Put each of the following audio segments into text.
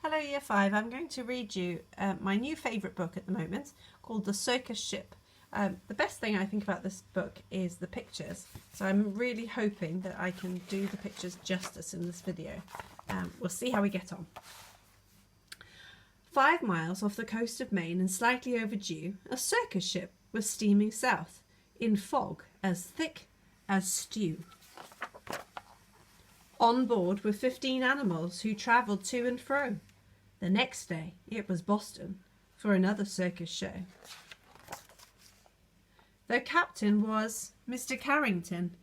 Hello Year 5, I'm going to read you my new favourite book at the moment called The Circus Ship. The best thing I think about this book is the pictures, so I'm really hoping that I can do the pictures justice in this video. We'll see how we get on. 5 miles off the coast of Maine and slightly overdue, a circus ship was steaming south in fog as thick as stew. On board were 15 animals who travelled to and fro. The next day it was Boston for another circus show. The captain, Mr. Carrington,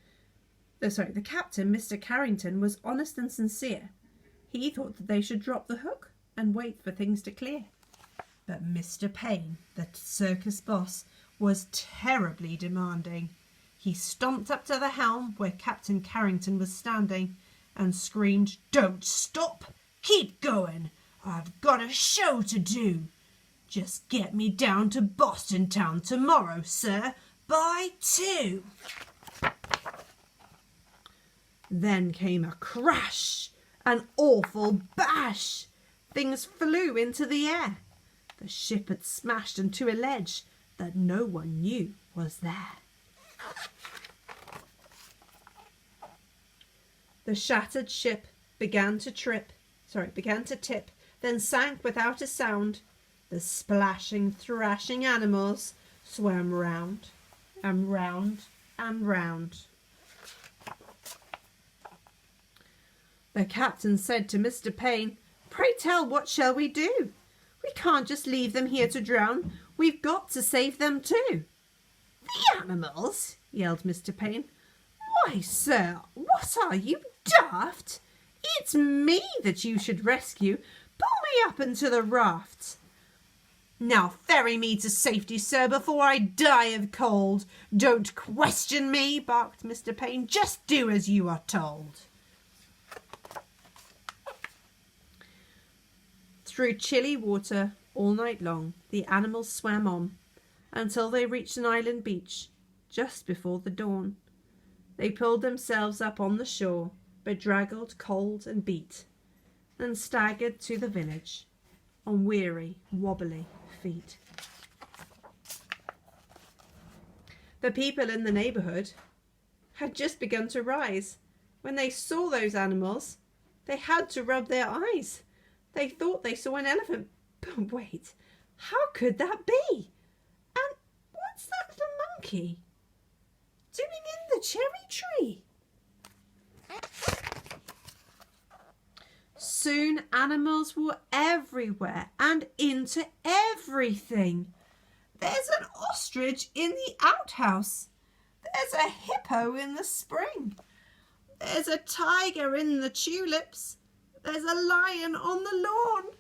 was honest and sincere. He thought that they should drop the hook and wait for things to clear. But Mr. Payne, the circus boss, was terribly demanding. He stomped up to the helm where Captain Carrington was standing and screamed, "Don't stop! Keep going! I've got a show to do. Just get me down to Boston town tomorrow, sir, by 2. Then came a crash, an awful bash. Things flew into the air. The ship had smashed into a ledge that no one knew was there. The shattered ship began to tip, then sank without a sound. The splashing, thrashing animals swam round and round and round. The captain said to Mr. Payne, "Pray tell, what shall we do? We can't just leave them here to drown. We've got to save them too." "The animals?" yelled Mr. Payne. "Why, sir, what are you, daft? It's me that you should rescue. Pull me up into the raft." "Now ferry me to safety, sir, before I die of cold." "Don't question me," barked Mr. Payne. "Just do as you are told." Through chilly water all night long, the animals swam on until they reached an island beach just before the dawn. They pulled themselves up on the shore, bedraggled, cold and beat, and staggered to the village on weary, wobbly feet. The people in the neighbourhood had just begun to rise. When they saw those animals, they had to rub their eyes. They thought they saw an elephant. But wait, how could that be? And what's that little monkey doing in the cherry tree? Soon animals were everywhere and into everything. There's an ostrich in the outhouse. There's a hippo in the spring. There's a tiger in the tulips. There's a lion on the lawn.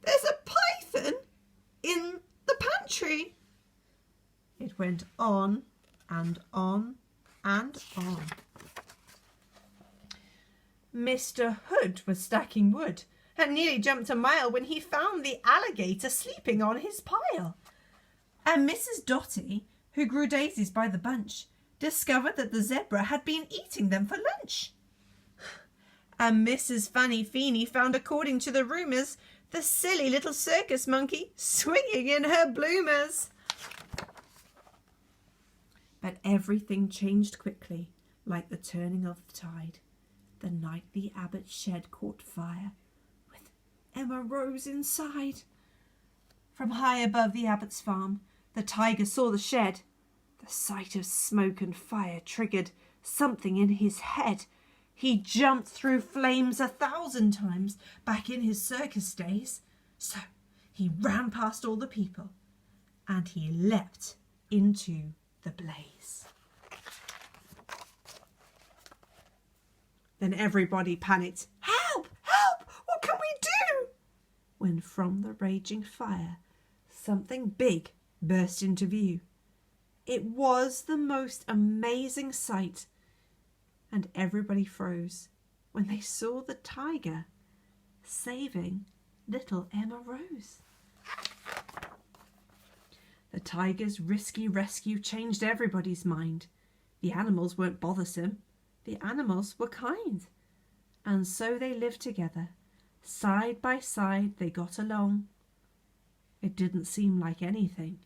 There's a python in the pantry. It went on and on and on. Mr. Hood was stacking wood and nearly jumped a mile when he found the alligator sleeping on his pile. And Mrs. Dotty, who grew daisies by the bunch, discovered that the zebra had been eating them for lunch. And Mrs. Fanny Feeny found, according to the rumours, the silly little circus monkey swinging in her bloomers. But everything changed quickly, like the turning of the tide. The night the abbot's shed caught fire, with Emma Rose inside. From high above the abbot's farm, the tiger saw the shed. The sight of smoke and fire triggered something in his head. He jumped through flames 1,000 times back in his circus days. So he ran past all the people and he leapt into the blaze. Then everybody panicked. "Help! Help! What can we do?" When from the raging fire, something big burst into view. It was the most amazing sight, and everybody froze when they saw the tiger saving little Emma Rose. The tiger's risky rescue changed everybody's mind. The animals weren't bothersome. The animals were kind. And so they lived together Side by side they got along. It didn't seem like anything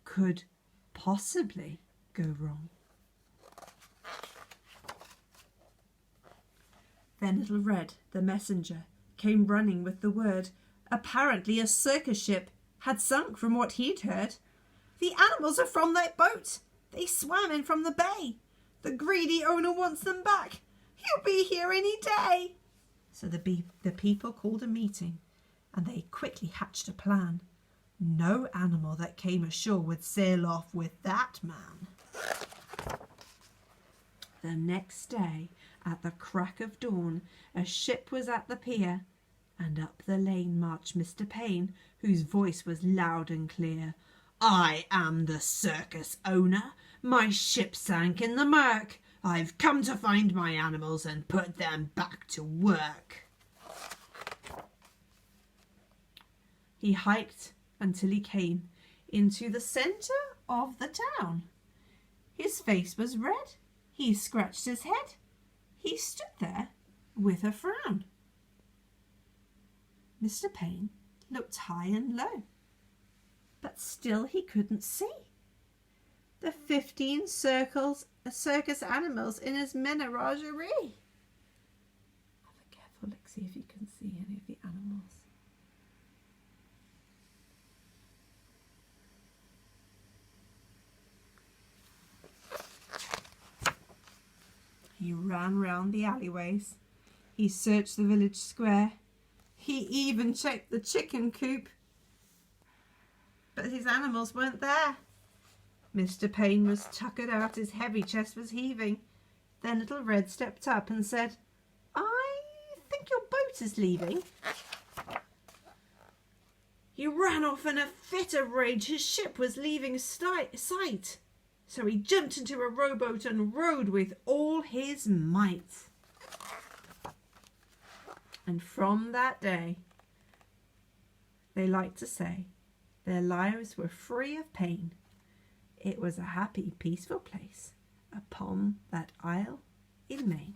could possibly go wrong. Then Little Red, the messenger, came running with the word. Apparently a circus ship had sunk from what he'd heard. The animals are from that boat. They swam in from the bay. The greedy owner wants them back. He'll be here any day. So the people called a meeting, and they quickly hatched a plan. No animal that came ashore would sail off with that man. The next day, at the crack of dawn, a ship was at the pier, and up the lane marched Mr. Payne, whose voice was loud and clear. I am the circus owner. My ship sank in the murk. I've come to find my animals and put them back to work. He hiked until he came into the centre of the town. His face was red. He scratched his head. He stood there with a frown. Mr. Payne looked high and low, but still he couldn't see the 15 circus animals in his menagerie. Have a careful look, see if you can see any of the animals. He ran round the alleyways. He searched the village square. He even checked the chicken coop. But his animals weren't there. Mr. Payne was tuckered out, his heavy chest was heaving. Then Little Red stepped up and said, I think your boat is leaving. He ran off in a fit of rage. His ship was leaving sight. So he jumped into a rowboat and rowed with all his might. And from that day, they like to say, their lives were free of pain. It was a happy, peaceful place upon that isle in Maine.